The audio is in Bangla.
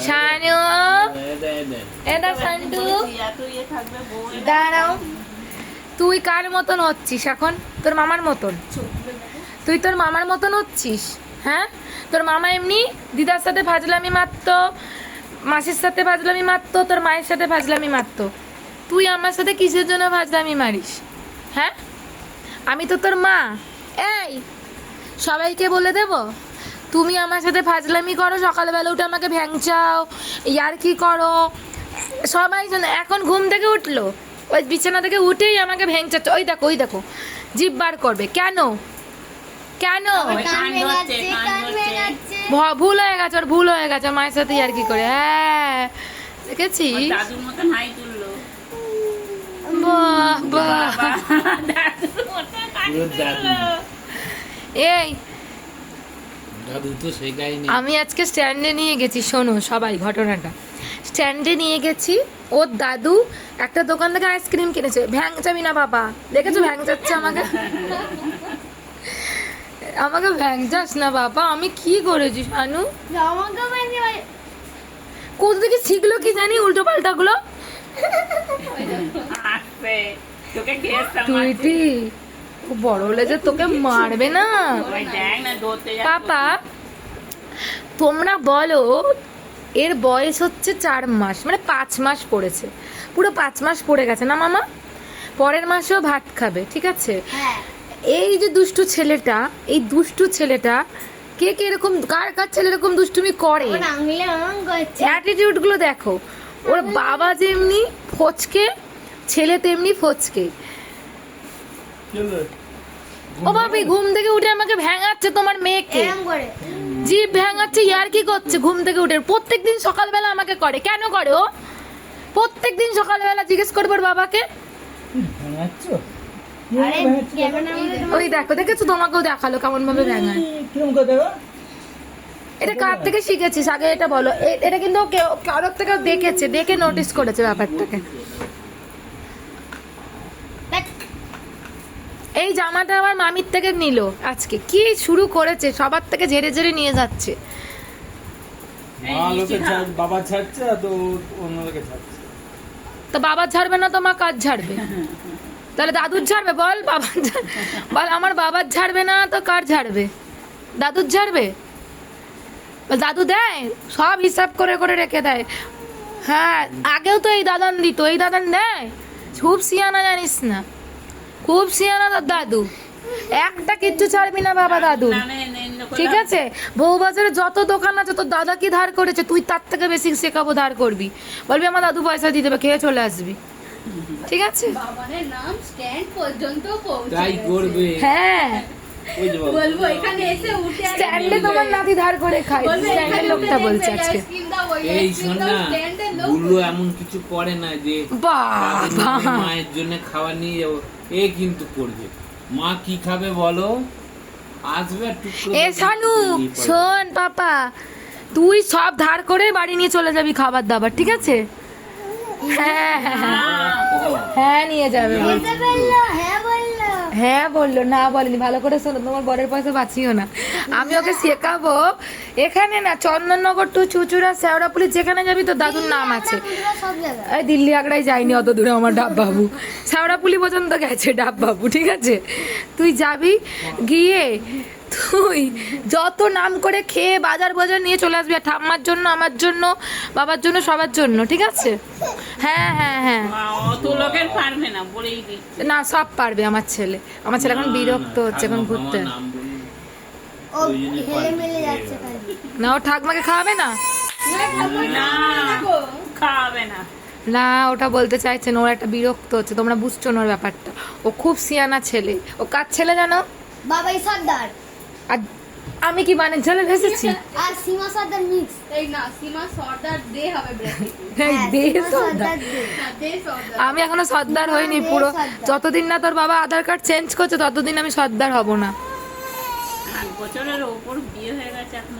শানু এটা শান্টু দাঁড়াও, তুই কার মতন হচ্ছিস এখন? তোর মামার মতন। তুই তোর মামার মতন হচ্ছিস। হ্যাঁ, তোর মামা এমনি দিদার সাথে ফাজলামি মারতো, মাসির সাথে ফাজলামি মারতো, তোর মায়ের সাথে ফাজলামি মারতো। তুই আমার সাথে কিসের জন্য ফাজলামি মারিস? হ্যাঁ, আমি তো তোর মা। এই সবাইকে বলে দেব তুমি আমার সাথে ফাজলামি করো, সকালবেলা উঠে আমাকে ভ্যাংচাও, ইয়ার্কি করো, সবাই জানে। এখন ঘুম থেকে উঠলো, ওই বিছানা থেকে উঠেই আমাকে ভ্যাংচাচ্ছে। ওই দেখো, ওই দেখো, জিভ বার করবে। কেন কেন? ভুল হয়ে গেছে, ওর ভুল হয়ে গেছে, মায়ের সাথে ইয়ার্কি করে। হ্যাঁ দেখেছিস? বাহ বাহ, এই আমি আজকে স্ট্যান্ডে নিয়ে গেছি, শোনো সবাই ঘটনাটা। স্ট্যান্ডে নিয়ে গেছি, ওর দাদু একটা দোকান থেকে আইসক্রিম কিনেছে। ভ্যাংচাবি না বাবা, দেখেছো ভ্যাংচাচ্ছে আমাকে। আমাকে ভ্যাংচাস না বাবা, আমি কি করেছি শানু? কোথা থেকে শিখলো কি জানি উল্টো পাল্টা গুলো। তুই বড় হলে যে তোকে মারবে না পাপা। তোমরা বলো, এর বয়স হচ্ছে 4 মাস, মানে 5 মাস পড়েছে, পুরো 5 মাস পড়ে গেছে না মামা? পরের মাসেও ভাত খাবে, ঠিক আছে? এই যে দুষ্টু ছেলেটা, এই দুষ্টু ছেলেটা কে কে এরকম, কার কার ছেলে এরকম দুষ্টুমি করে? অ্যাটিটিউড গুলো দেখো। ওর বাবা যেমনি ফচকে, ছেলে তেমনি ফচকে। ও ভাবি ঘুম থেকে উঠে আমাকে ভ্যাঙাচ্ছে তোমার মেয়েকে, জিভ ভ্যাঙাচ্ছে, ইয়ার কি করছে ঘুম থেকে উঠে। প্রত্যেকদিন সকালবেলা আমাকে করে। কেন করে ও? প্রত্যেকদিন সকালবেলা জিজ্ঞেস করবো ওর বাবাকে। ওই দেখো, দেখেছো? তোমাকেও দেখালো কেমন ভাবে ভ্যাঙায়। এটা কার থেকে শিখেছিস আগে এটা বলো? এটা কিন্তু কারোর থেকে দেখেছে, দেখে নোটিস করেছে ব্যাপারটাকে। এই জামাটা আমার মামির থেকে নিল আজকে। কি শুরু করেছে, সবার থেকে ঝেড়ে ঝেড়ে নিয়ে যাচ্ছে। তো বাবা ছাড়বে না তো মা কাজ ছাড়বে? তাহলে দাদুর ছাড়বে? বল বাবা, বল আমার বাবার ছাড়বে না তো কার ছাড়বে? দাদুর ছাড়বে? দাদু দেয়, সব হিসাব করে করে রেখে দেয়। হ্যাঁ, আগেও তো এই দাদান দিত, এই দাদান দেয়। খুব সিয়ানা জানিস না, খুব সিয়ানা দাদু। একটা কিচ্ছু ছাড়বি না বাবা দাদু, ঠিক আছে? বউবাজারে যত দোকান আছে তোর দাদা কি ধার করেছে, তুই তার থেকে বেশি শেখাবো, ধার করবি। বলবি আমার দাদু পয়সা দিয়ে দেবে, খেয়ে চলে আসবি, ঠিক আছে? বাবানের নাম স্ট্যান্ড পর্যন্ত তাই করবে। হ্যাঁ, বলবো এখানে এসে উঠে স্ট্যান্ডে তোমার নাতি ধার করে খাই। স্ট্যান্ডের লোকটা বলছে আজকে। এই শোন না, গুলো এমন কিছু করে না যে বাবা মায়ের জন্য খাবার নিয়ে যাবো, এ কিন্তু করবে। মা কি খাবে বলো? আসবে এ শানু, শোন পাপা, তুই সব ধার করে বাড়ি নিয়ে চলে যাবি খাবার দাবার, ঠিক আছে? হ্যাঁ হ্যাঁ নিয়ে যাবে। হ্যাঁ বললো, না বলেনি। ভালো করে শোনো, তোমার বরের পয়সা বাঁচিও না। আমি ওকে শেখাবো। এখানে না, চন্দননগর টু চুচুড়া, শেওড়াপুলি, যেখানে যাবি তো দাদুর নাম আছে। এই দিল্লি আগ্রায় যাইনি অত দূরে আমার ডাব বাবু, শেওড়াপুলি পর্যন্ত গেছে ডাব বাবু, ঠিক আছে? তুই যাবি, গিয়ে তুই যত নাম করে খেয়ে বাজার বাজার নিয়ে চলে আসবি। আর ঠাম্মার জন্য, আমার জন্য, বাবার জন্য, সবার জন্য, ঠিক আছে? হ্যাঁ হ্যাঁ হ্যাঁ, না সব পারবে আমার ছেলে। আমার ছেলে এখন বিরক্ত হচ্ছে, এখন ঘুরতে। না ও ঠাকমাকে খাওয়াবে না, না ওটা বলতে চাইছেন, ওর একটা বিরক্ত হচ্ছে। তোমরা বুঝছো না ওর ব্যাপারটা। ও খুব সিয়ানা ছেলে। ও কার ছেলে জানো? বাবাই সর্দার। আর আমি কি মানে ছেলে এসেছি? আর সীমা সর্দার মিক্স। এই না, সীমা সর্দার দে হবে ব্র্যাকেট। দে সর্দার। আমি এখনো সর্দার হইনি পুরো। যতদিন না তোর বাবা আধার কার্ড চেঞ্জ করছে ততদিন আমি সর্দার হব না। 8 বছরের উপর বিয়ে হয়ে গেছে এখন।